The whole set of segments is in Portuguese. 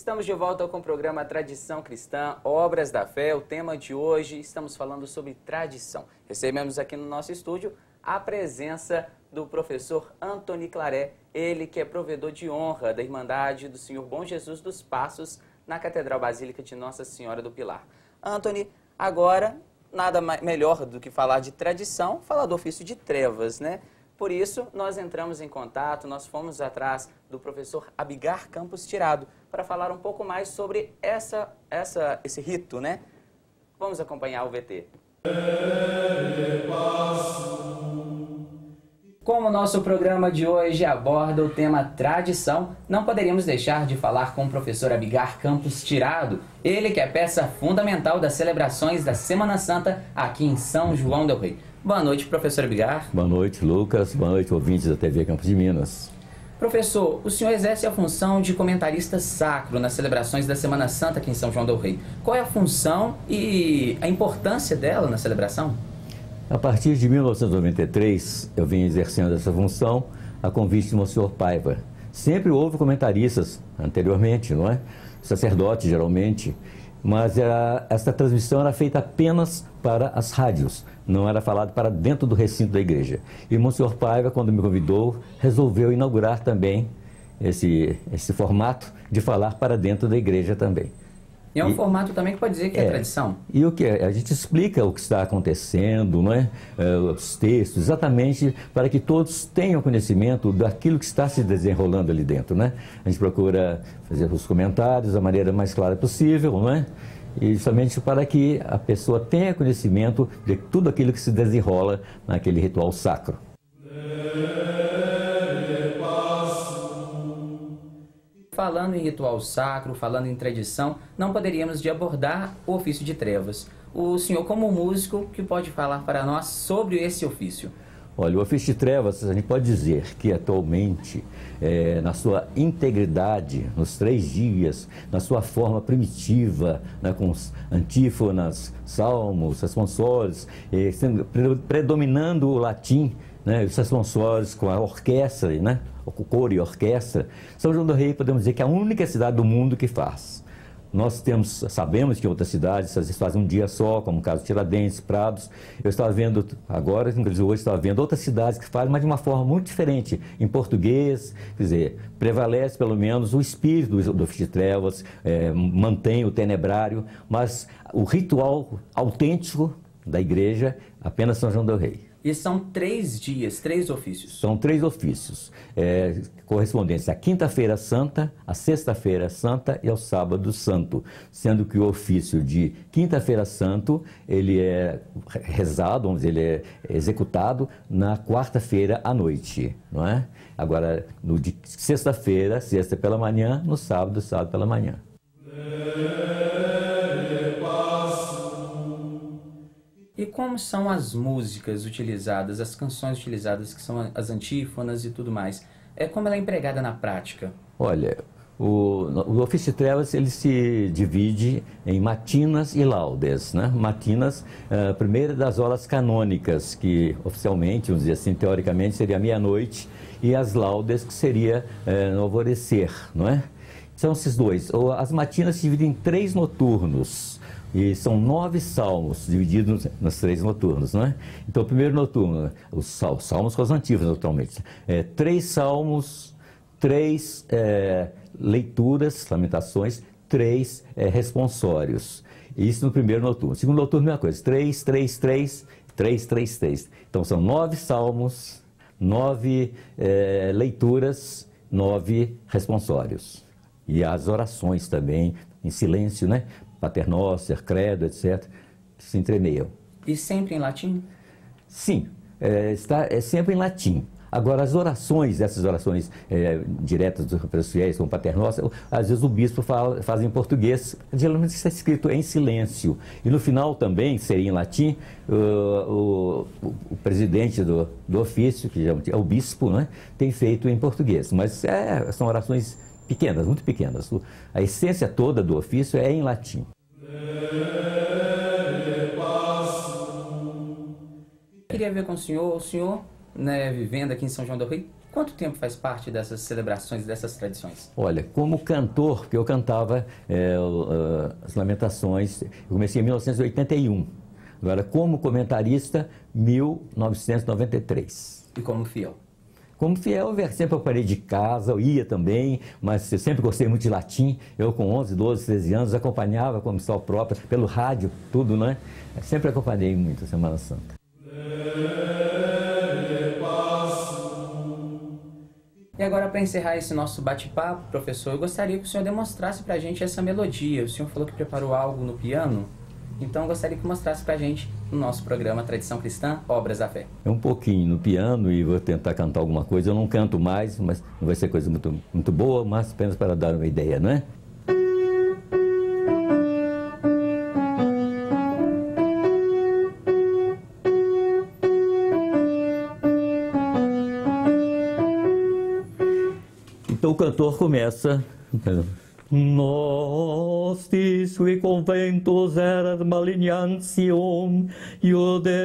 Estamos de volta com o programa Tradição Cristã, Obras da Fé. O tema de hoje, estamos falando sobre tradição. Recebemos aqui no nosso estúdio a presença do professor Antony Claré, ele que é provedor de honra da Irmandade do Senhor Bom Jesus dos Passos na Catedral Basílica de Nossa Senhora do Pilar. Antony, agora, nada melhor do que falar de tradição, falar do ofício de trevas, né? Por isso, nós entramos em contato, nós fomos atrás do professor Abigar Campos Tirado para falar um pouco mais sobre esse rito, né? Vamos acompanhar o VT. Como o nosso programa de hoje aborda o tema tradição, não poderíamos deixar de falar com o professor Abigar Campos Tirado, ele que é peça fundamental das celebrações da Semana Santa aqui em São João del Rei. Boa noite, professor Abigar. Boa noite, Lucas. Boa noite, ouvintes da TV Campos de Minas. Professor, o senhor exerce a função de comentarista sacro nas celebrações da Semana Santa aqui em São João del Rei. Qual é a função e a importância dela na celebração? A partir de 1993, eu venho exercendo essa função a convite de Monsenhor Paiva. Sempre houve comentaristas anteriormente, não é? Sacerdotes, geralmente. Mas essa transmissão era feita apenas para as rádios, não era falado para dentro do recinto da igreja. E Monsenhor Paiva, quando me convidou, resolveu inaugurar também esse formato de falar para dentro da igreja também. E é um formato também que pode dizer que é tradição. E o que a gente explica o que está acontecendo, não é? Os textos, exatamente para que todos tenham conhecimento daquilo que está se desenrolando ali dentro, né? A gente procura fazer os comentários da maneira mais clara possível, não é? E justamente para que a pessoa tenha conhecimento de tudo aquilo que se desenrola naquele ritual sacro. Falando em ritual sacro, falando em tradição, não poderíamos de abordar o ofício de trevas. O senhor, como músico, que pode falar para nós sobre esse ofício? Olha, o ofício de trevas, a gente pode dizer que atualmente, na sua integridade, nos 3 dias, na sua forma primitiva, né, com antífonas, salmos, responsórios, predominando o latim, né, os responsórios com a orquestra, né, o coro e orquestra, São João del Rei podemos dizer que é a única cidade do mundo que faz. Nós sabemos que outras cidades às vezes fazem um dia só, como o caso de Tiradentes, Prados. Eu estava vendo agora, inclusive hoje estava vendo outras cidades que fazem, mas de uma forma muito diferente, em português, quer dizer, prevalece pelo menos o espírito do ofício de trevas, mantém o tenebrário, mas o ritual autêntico da igreja, apenas São João del Rei. E são 3 dias, 3 ofícios. São 3 ofícios, correspondentes à Quinta-feira Santa, à Sexta-feira Santa e ao Sábado Santo. Sendo que o ofício de Quinta-feira Santo, ele é rezado, vamos dizer, ele é executado na quarta-feira à noite, não é? Agora, no de sexta-feira, sexta pela manhã, no sábado, sábado pela manhã. E como são as músicas utilizadas, as canções utilizadas, que são as antífonas e tudo mais? Como ela é empregada na prática? Olha, o ofício de trevas, ele se divide em matinas e laudes, né? Matinas, a primeira das horas canônicas, que oficialmente, vamos dizer assim, teoricamente, seria meia-noite, e as laudes, que seria no alvorecer, não é? São esses dois. As matinas se dividem em 3 noturnos. E são 9 salmos, divididos nos 3 noturnos, não é? Então, o primeiro noturno, os salmos com as antífonas, naturalmente. 3 salmos, 3 leituras, lamentações, 3 responsórios. Isso no primeiro noturno. Segundo noturno, a mesma coisa. 3, 3, 3, 3, 3, 3. Então, são 9 salmos, 9 leituras, 9 responsórios. E as orações também, em silêncio, né? Pater Noster, Credo, etc., que se entremeiam. E sempre em latim? Sim, é sempre em latim. Agora, as orações, essas orações diretas dos fiéis, como Pater Noster, às vezes o bispo faz em português, geralmente está escrito em silêncio. E no final também, seria em latim, o presidente do ofício, que é o bispo, né, tem feito em português. Mas são orações pequenas, muito pequenas. A essência toda do ofício é em latim. Queria ver com o senhor, né, vivendo aqui em São João del Rei, Quanto tempo faz parte dessas celebrações, dessas tradições? Olha, como cantor, que eu cantava as Lamentações, eu comecei em 1981. Agora, como comentarista, 1993. E como fiel? Como fiel, eu sempre parei de casa, eu ia também, mas eu sempre gostei muito de latim. Eu com 11, 12, 13 anos acompanhava como missal própria, pelo rádio, tudo, né? Sempre acompanhei muito a Semana Santa. E agora, para encerrar esse nosso bate-papo, professor, eu gostaria que o senhor demonstrasse para a gente essa melodia. O senhor falou que preparou algo no piano, então eu gostaria que mostrasse para a gente no nosso programa Tradição Cristã, Obras da Fé. É um pouquinho no piano e vou tentar cantar alguma coisa. Eu não canto mais, mas não vai ser coisa muito boa, mas apenas para dar uma ideia, não é? Então o cantor começa... Nostis sui conventus erat malignantium Iudeorum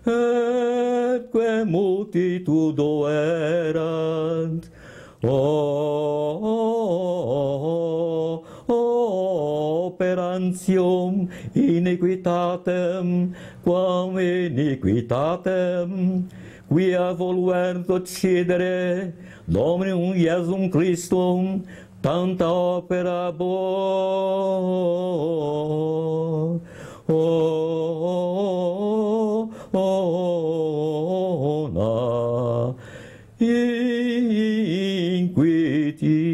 et que multitudo erat operantium iniquitatem quam iniquitatem quia voluent uccidere Dominum Iesum Christum tanta opera bona inquiti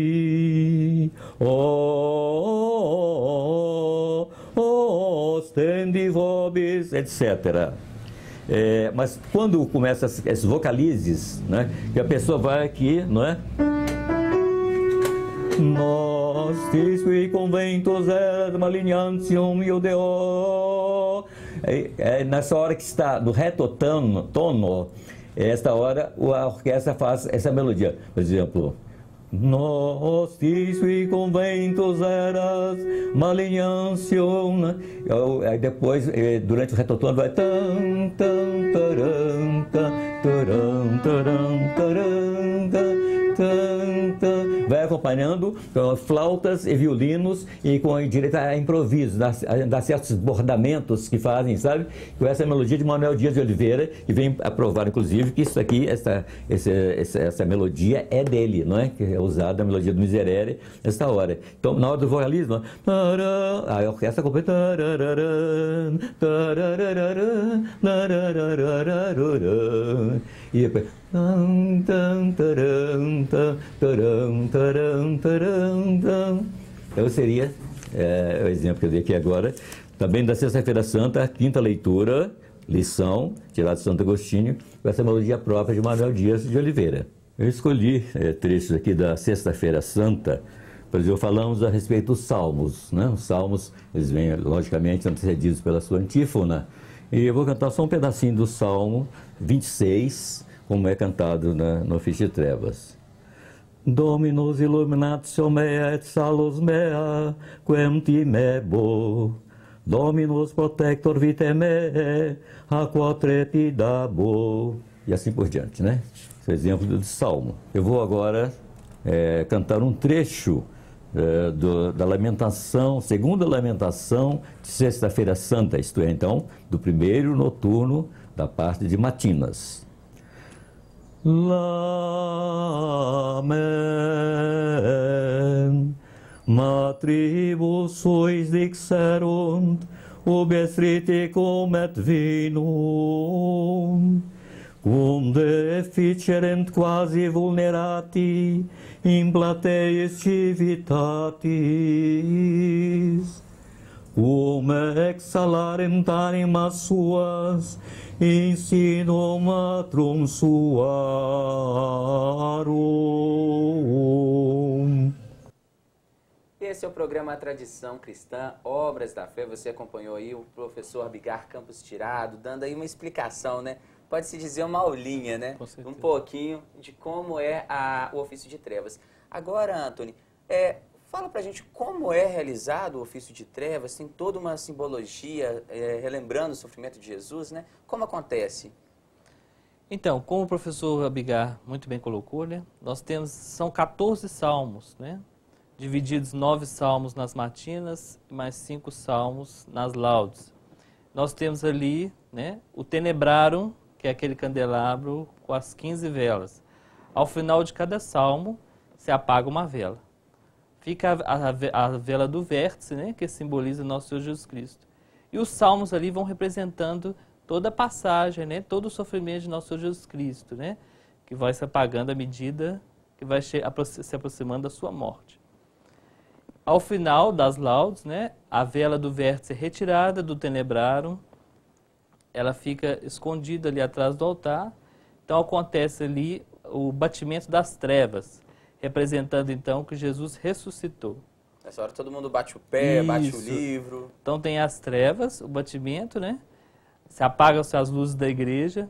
ostendi vobis, etc. Mas quando começa esses vocalizes, né, que a pessoa vai aqui, não é? Nostis qui conventus et malignantium iudeo. Nessa hora que está no retotono, esta hora a orquestra faz essa melodia. Por exemplo, Nostis qui conventus eras malignantium. Aí depois, durante o retotono, vai tan, tan, taran, taran, taran, taran, tan, tan. Vai acompanhando com flautas e violinos e com direito a improviso, dá certos bordamentos que fazem, sabe? Com essa melodia de Manuel Dias de Oliveira, que vem a provar, inclusive, que isso aqui, essa melodia é dele, não é? Que é usada a melodia do Miserere nessa hora. Então, na hora do vocalismo, a orquestra completa. E depois. Então seria o exemplo que eu dei aqui agora, também da Sexta-feira Santa, a quinta leitura, lição, tirada de Santo Agostinho, com essa melodia própria de Manuel Dias de Oliveira. Eu escolhi trechos aqui da Sexta-feira Santa. Por exemplo, falamos a respeito dos salmos, né? Os salmos, eles vêm, logicamente, antecedidos pela sua antífona. E eu vou cantar só um pedacinho do Salmo 26, como é cantado no ofício de trevas. Dominus illuminatio mea et salus mea, quem timebo. Dominus protector vitae meae, a quo trepidabo. E assim por diante, né? Esse é o exemplo do Salmo. Eu vou agora cantar um trecho da lamentação, segunda lamentação de Sexta-feira Santa, isto é, então, do primeiro noturno da parte de matinas. Lamen, matribus suis dixerunt, ubi triticum et vinum, cum deficerent quasi vulnerati in plateis civitatis, cum exhalarent animas suas in sinum atrum suarum. Esse é o programa Tradição Cristã, Obras da Fé. Você acompanhou aí o professor Bigar Campos Tirado, dando aí uma explicação, né? Pode-se dizer uma aulinha, né? Um pouquinho de como é o ofício de trevas. Agora, Antony, Fala pra gente como é realizado o ofício de trevas, tem toda uma simbologia, relembrando o sofrimento de Jesus, né? Como acontece? Então, como o professor Abigar muito bem colocou, né? São 14 salmos, né? Divididos 9 salmos nas matinas e mais 5 salmos nas laudes. Nós temos ali, né, o tenebrarum, que é aquele candelabro com as 15 velas. Ao final de cada salmo, se apaga uma vela. Fica a vela do vértice, né, que simboliza nosso Senhor Jesus Cristo. E os salmos ali vão representando toda a passagem, né, todo o sofrimento de nosso Senhor Jesus Cristo, né, que vai se apagando à medida que vai se aproximando da sua morte. Ao final das laudes, né, a vela do vértice é retirada do tenebrarum, ela fica escondida ali atrás do altar. Então acontece ali o batimento das trevas, representando então que Jesus ressuscitou. Nessa hora todo mundo bate o pé, bate o livro. Então tem as trevas, o batimento, né? Se apagam-se as luzes da igreja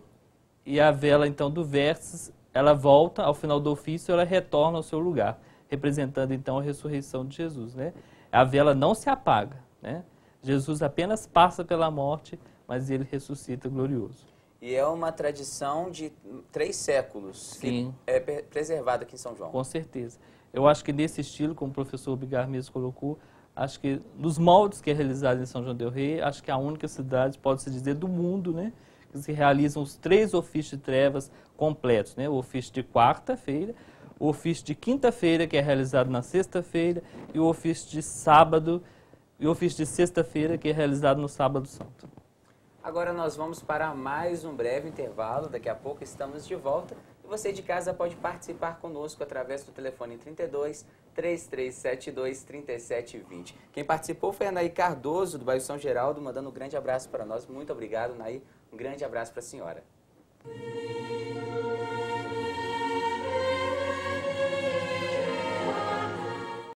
e a vela então do vértice, ela volta ao final do ofício, ela retorna ao seu lugar, representando então a ressurreição de Jesus, né? A vela não se apaga, né? Jesus apenas passa pela morte, mas ele ressuscita glorioso. E é uma tradição de 3 séculos. Sim. Que é preservada aqui em São João. Com certeza. Eu acho que nesse estilo, como o professor Bigar mesmo colocou, acho que nos moldes que é realizado em São João del Rei, acho que é a única cidade, pode-se dizer, do mundo, né, que se realizam os 3 ofícios de trevas completos, né? O ofício de quarta-feira, o ofício de quinta-feira, que é realizado na sexta-feira, e o ofício de sábado, e o ofício de sexta-feira, que é realizado no sábado santo. Agora nós vamos para mais um breve intervalo, daqui a pouco estamos de volta. E você de casa pode participar conosco através do telefone 32 3372 3720. Quem participou foi a Naí Cardoso, do bairro São Geraldo, mandando um grande abraço para nós. Muito obrigado, Naí. Um grande abraço para a senhora.